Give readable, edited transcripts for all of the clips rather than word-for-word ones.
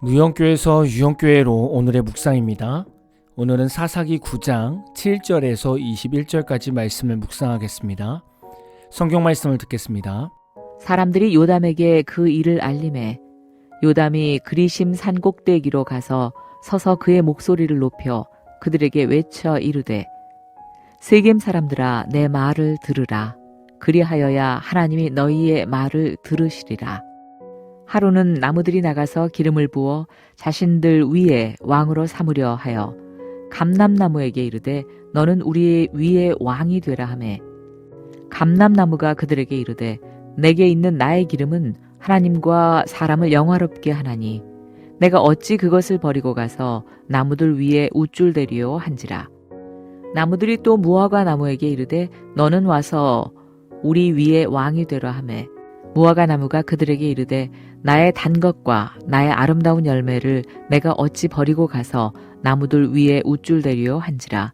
무영교에서 유영교회로 오늘의 묵상입니다. 오늘은 사사기 9장 7절에서 21절까지 말씀을 묵상하겠습니다. 성경 말씀을 듣겠습니다. 사람들이 요담에게 그 일을 알림해 요담이 그리심 산 꼭대기로 가서 서서 그의 목소리를 높여 그들에게 외쳐 이르되 세겜 사람들아 내 말을 들으라. 그리하여야 하나님이 너희의 말을 들으시리라. 하루는 나무들이 나가서 기름을 부어 자신들 위에 왕으로 삼으려 하여 감람나무에게 이르되 너는 우리 위에 왕이 되라 하매 감람나무가 그들에게 이르되 내게 있는 나의 기름은 하나님과 사람을 영화롭게 하나니 내가 어찌 그것을 버리고 가서 나무들 위에 우쭐대리요 한지라. 나무들이 또 무화과 나무에게 이르되 너는 와서 우리 위에 왕이 되라 하매 무화과 나무가 그들에게 이르되 나의 단 것과 나의 아름다운 열매를 내가 어찌 버리고 가서 나무들 위에 우쭐대리요 한지라.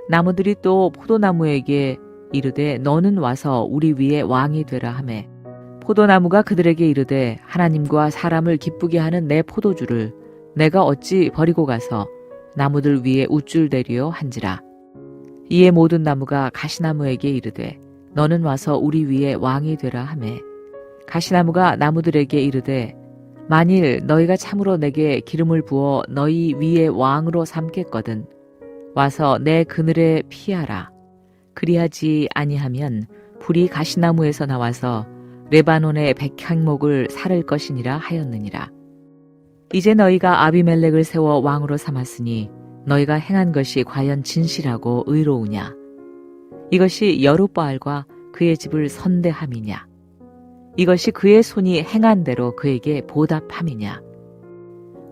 나무들이 또 포도나무에게 이르되 너는 와서 우리 위에 왕이 되라 하매 포도나무가 그들에게 이르되 하나님과 사람을 기쁘게 하는 내 포도주를 내가 어찌 버리고 가서 나무들 위에 우쭐대리요 한지라. 이에 모든 나무가 가시나무에게 이르되 너는 와서 우리 위에 왕이 되라 하매 가시나무가 나무들에게 이르되 만일 너희가 참으로 내게 기름을 부어 너희 위에 왕으로 삼겠거든 와서 내 그늘에 피하라. 그리하지 아니하면 불이 가시나무에서 나와서 레바논의 백향목을 사를 것이니라 하였느니라. 이제 너희가 아비멜렉을 세워 왕으로 삼았으니 너희가 행한 것이 과연 진실하고 의로우냐? 이것이 여룻바알과 그의 집을 선대함이냐? 이것이 그의 손이 행한 대로 그에게 보답함이냐?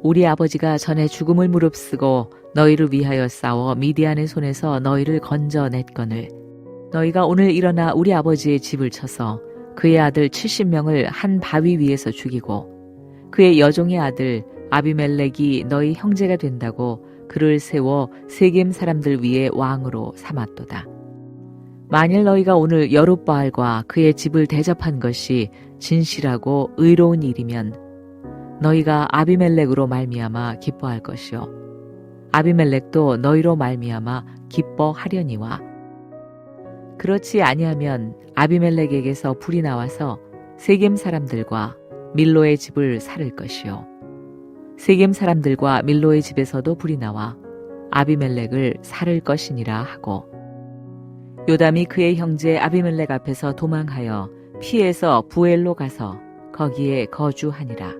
우리 아버지가 전에 죽음을 무릅쓰고 너희를 위하여 싸워 미디안의 손에서 너희를 건져냈거늘 너희가 오늘 일어나 우리 아버지의 집을 쳐서 그의 아들 70명을 한 바위 위에서 죽이고 그의 여종의 아들 아비멜렉이 너희 형제가 된다고 그를 세워 세겜 사람들 위에 왕으로 삼았도다. 만일 너희가 오늘 여룻바알과 그의 집을 대접한 것이 진실하고 의로운 일이면 너희가 아비멜렉으로 말미암아 기뻐할 것이요 아비멜렉도 너희로 말미암아 기뻐하려니와 그렇지 아니하면 아비멜렉에게서 불이 나와서 세겜 사람들과 밀로의 집을 살을 것이요 세겜 사람들과 밀로의 집에서도 불이 나와 아비멜렉을 살을 것이니라 하고 요담이 그의 형제 아비멜렉 앞에서 도망하여 피해서 부엘로 가서 거기에 거주하니라.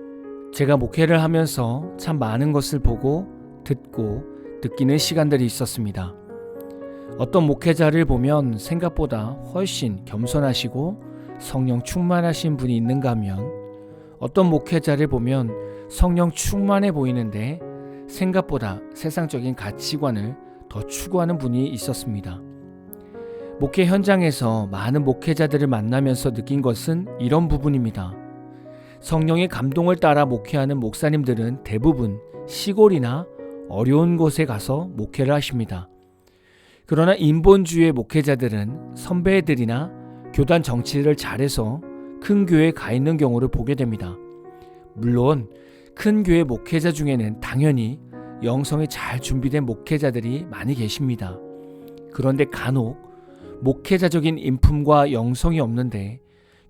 제가 목회를 하면서 참 많은 것을 보고 듣고 느끼는 시간들이 있었습니다. 어떤 목회자를 보면 생각보다 훨씬 겸손하시고 성령 충만하신 분이 있는가 하면 어떤 목회자를 보면 성령 충만해 보이는데 생각보다 세상적인 가치관을 더 추구하는 분이 있었습니다. 목회 현장에서 많은 목회자들을 만나면서 느낀 것은 이런 부분입니다. 성령의 감동을 따라 목회하는 목사님들은 대부분 시골이나 어려운 곳에 가서 목회를 하십니다. 그러나 인본주의 목회자들은 선배들이나 교단 정치를 잘해서 큰 교회에 가 있는 경우를 보게 됩니다. 물론 큰 교회 목회자 중에는 당연히 영성이 잘 준비된 목회자들이 많이 계십니다. 그런데 간혹 목회자적인 인품과 영성이 없는데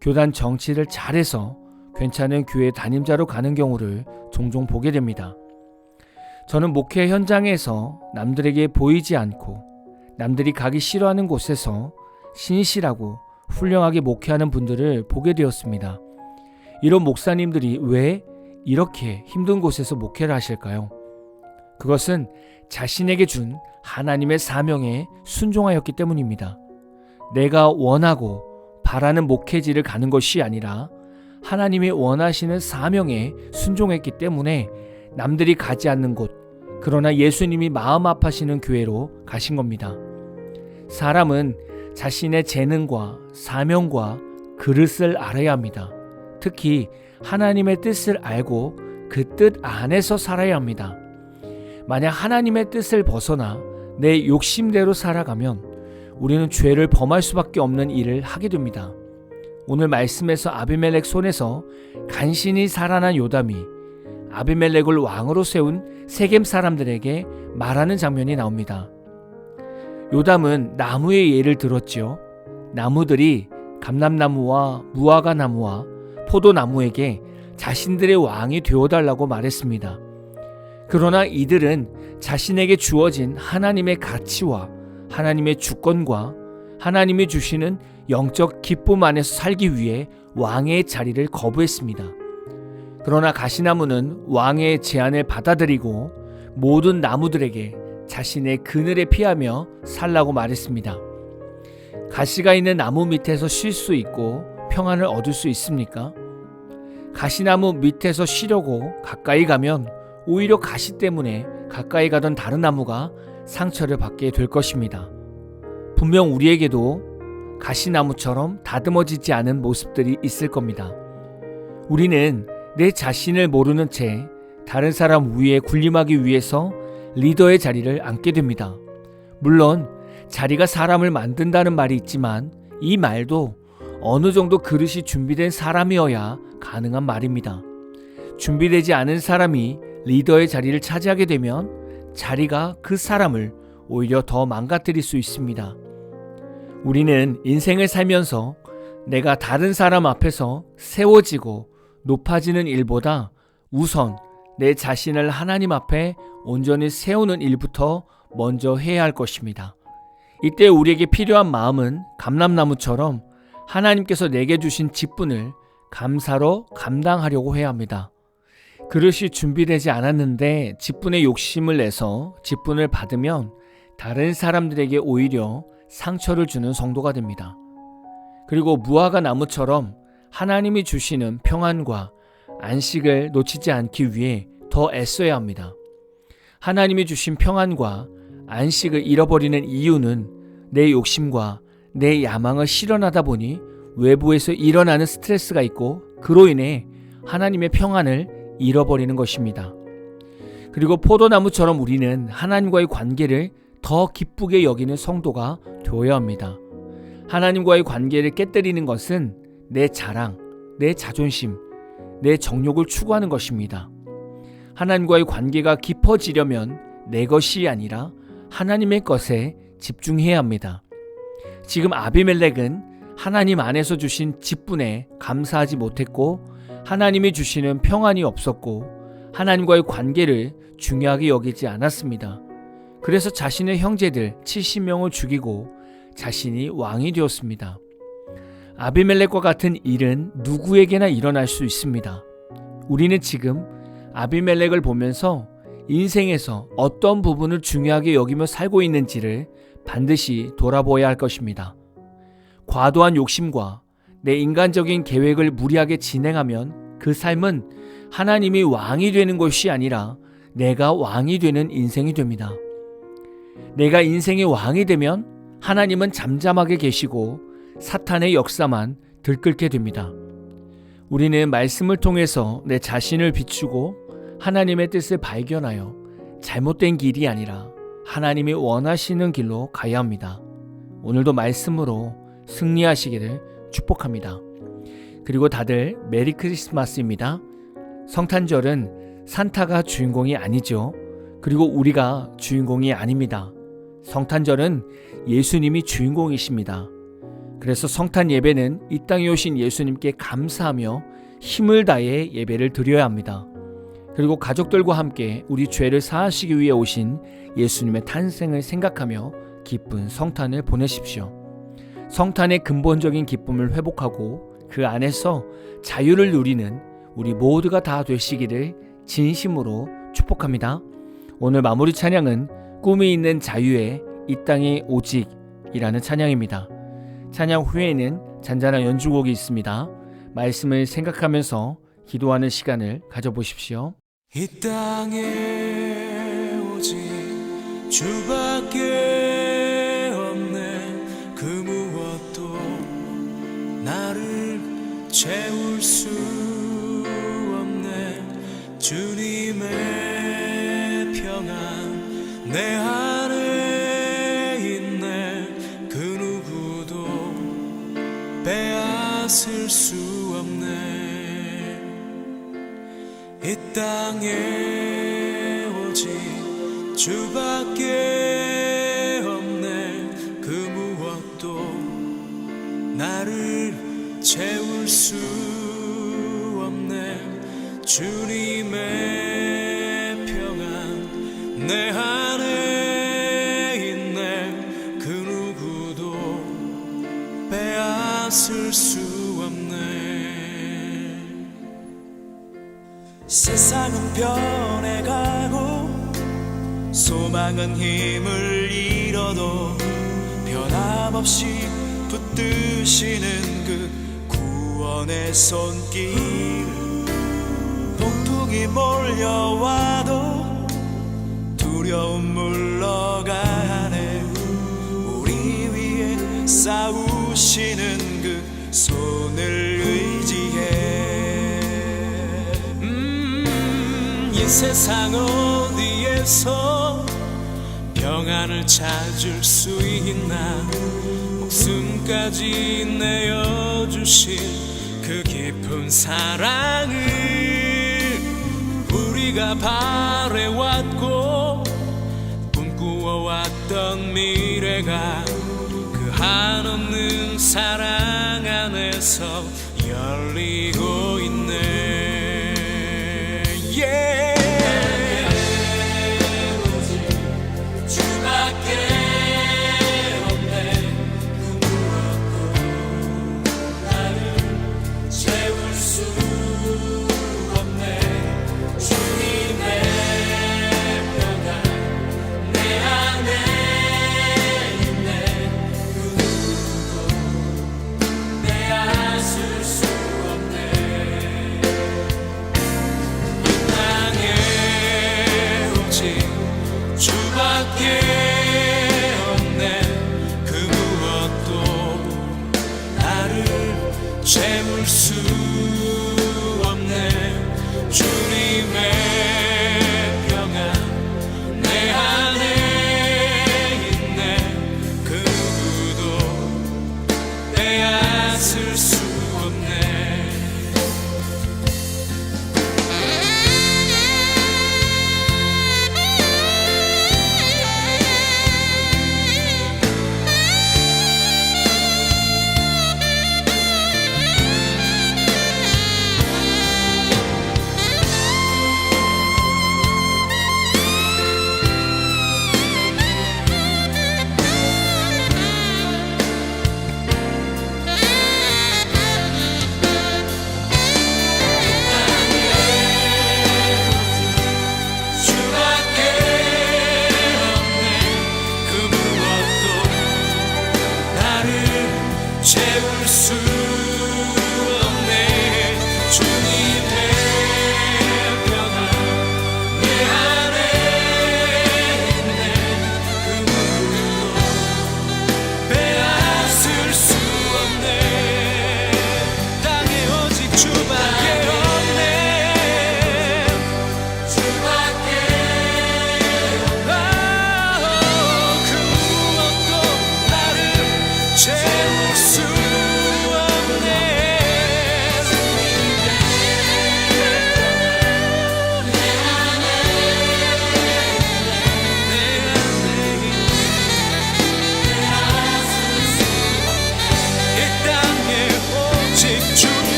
교단 정치를 잘해서 괜찮은 교회 담임자로 가는 경우를 종종 보게 됩니다. 저는 목회 현장에서 남들에게 보이지 않고 남들이 가기 싫어하는 곳에서 신실하고 훌륭하게 목회하는 분들을 보게 되었습니다. 이런 목사님들이 왜 이렇게 힘든 곳에서 목회를 하실까요? 그것은 자신에게 준 하나님의 사명에 순종하였기 때문입니다. 내가 원하고 바라는 목회지를 가는 것이 아니라 하나님이 원하시는 사명에 순종했기 때문에 남들이 가지 않는 곳, 그러나 예수님이 마음 아파하시는 교회로 가신 겁니다. 사람은 자신의 재능과 사명과 그릇을 알아야 합니다. 특히 하나님의 뜻을 알고 그 뜻 안에서 살아야 합니다. 만약 하나님의 뜻을 벗어나 내 욕심대로 살아가면 우리는 죄를 범할 수밖에 없는 일을 하게 됩니다. 오늘 말씀에서 아비멜렉 손에서 간신히 살아난 요담이 아비멜렉을 왕으로 세운 세겜 사람들에게 말하는 장면이 나옵니다. 요담은 나무의 예를 들었지요. 나무들이 감람나무와 무화과 나무와 포도나무에게 자신들의 왕이 되어달라고 말했습니다. 그러나 이들은 자신에게 주어진 하나님의 가치와 하나님의 주권과 하나님이 주시는 영적 기쁨 안에서 살기 위해 왕의 자리를 거부했습니다. 그러나 가시나무는 왕의 제안을 받아들이고 모든 나무들에게 자신의 그늘에 피하며 살라고 말했습니다. 가시가 있는 나무 밑에서 쉴 수 있고 평안을 얻을 수 있습니까? 가시나무 밑에서 쉬려고 가까이 가면 오히려 가시 때문에 가까이 가던 다른 나무가 상처를 받게 될 것입니다. 분명 우리에게도 가시나무처럼 다듬어지지 않은 모습들이 있을 겁니다. 우리는 내 자신을 모르는 채 다른 사람 위에 군림하기 위해서 리더의 자리를 앉게 됩니다. 물론 자리가 사람을 만든다는 말이 있지만 이 말도 어느 정도 그릇이 준비된 사람이어야 가능한 말입니다. 준비되지 않은 사람이 리더의 자리를 차지하게 되면 자리가 그 사람을 오히려 더 망가뜨릴 수 있습니다. 우리는 인생을 살면서 내가 다른 사람 앞에서 세워지고 높아지는 일보다 우선 내 자신을 하나님 앞에 온전히 세우는 일부터 먼저 해야 할 것입니다. 이때 우리에게 필요한 마음은 감람나무처럼 하나님께서 내게 주신 직분을 감사로 감당하려고 해야 합니다. 그릇이 준비되지 않았는데 직분의 욕심을 내서 직분을 받으면 다른 사람들에게 오히려 상처를 주는 성도가 됩니다. 그리고 무화과 나무처럼 하나님이 주시는 평안과 안식을 놓치지 않기 위해 더 애써야 합니다. 하나님이 주신 평안과 안식을 잃어버리는 이유는 내 욕심과 내 야망을 실현하다 보니 외부에서 일어나는 스트레스가 있고 그로 인해 하나님의 평안을 잃어버리는 것입니다. 그리고 포도나무처럼 우리는 하나님과의 관계를 더 기쁘게 여기는 성도가 되어야 합니다. 하나님과의 관계를 깨뜨리는 것은 내 자랑, 내 자존심, 내 정욕을 추구하는 것입니다. 하나님과의 관계가 깊어지려면 내 것이 아니라 하나님의 것에 집중해야 합니다. 지금 아비멜렉은 하나님 안에서 주신 직분에 감사하지 못했고 하나님이 주시는 평안이 없었고 하나님과의 관계를 중요하게 여기지 않았습니다. 그래서 자신의 형제들 70명을 죽이고 자신이 왕이 되었습니다. 아비멜렉과 같은 일은 누구에게나 일어날 수 있습니다. 우리는 지금 아비멜렉을 보면서 인생에서 어떤 부분을 중요하게 여기며 살고 있는지를 반드시 돌아보아야 할 것입니다. 과도한 욕심과 내 인간적인 계획을 무리하게 진행하면 그 삶은 하나님이 왕이 되는 것이 아니라 내가 왕이 되는 인생이 됩니다. 내가 인생의 왕이 되면 하나님은 잠잠하게 계시고 사탄의 역사만 들끓게 됩니다. 우리는 말씀을 통해서 내 자신을 비추고 하나님의 뜻을 발견하여 잘못된 길이 아니라 하나님이 원하시는 길로 가야 합니다. 오늘도 말씀으로 승리하시기를 축복합니다. 그리고 다들 메리 크리스마스입니다. 성탄절은 산타가 주인공이 아니죠. 그리고 우리가 주인공이 아닙니다. 성탄절은 예수님이 주인공이십니다. 그래서 성탄 예배는 이 땅에 오신 예수님께 감사하며 힘을 다해 예배를 드려야 합니다. 그리고 가족들과 함께 우리 죄를 사하시기 위해 오신 예수님의 탄생을 생각하며 기쁜 성탄을 보내십시오. 성탄의 근본적인 기쁨을 회복하고 그 안에서 자유를 누리는 우리 모두가 다 되시기를 진심으로 축복합니다. 오늘 마무리 찬양은 꿈이 있는 자유의 이 땅에 오직이라는 찬양입니다. 찬양 후에는 잔잔한 연주곡이 있습니다. 말씀을 생각하면서 기도하는 시간을 가져보십시오. 이 땅에 오직 주밖에 없네. 그 무엇도 나를 채울 수 없네. 주님의 평안 내 안에 있네. 그 누구도 빼앗을 수 없네. 이 땅에 오직 주밖에 없네. 그 무엇도 나를 채울 수 없네. 주님의 평안 내 안에 있네. 그 누구도 빼앗을 수 없네. 세상은 변해가고 소망은 힘을 잃어도 변함없이 붙드시는 그 구원의 손길. 폭풍이 몰려와도 두려움 물러가네. 우리 위에 싸우시는 그 손을 의지해. 이 세상 어디에서 평안을 찾을 수 있나. 목숨까지 내어주신 그 깊은 사랑을 우리가 바래왔고 꿈꾸어왔던 미래가 그 한없는 사랑 안에서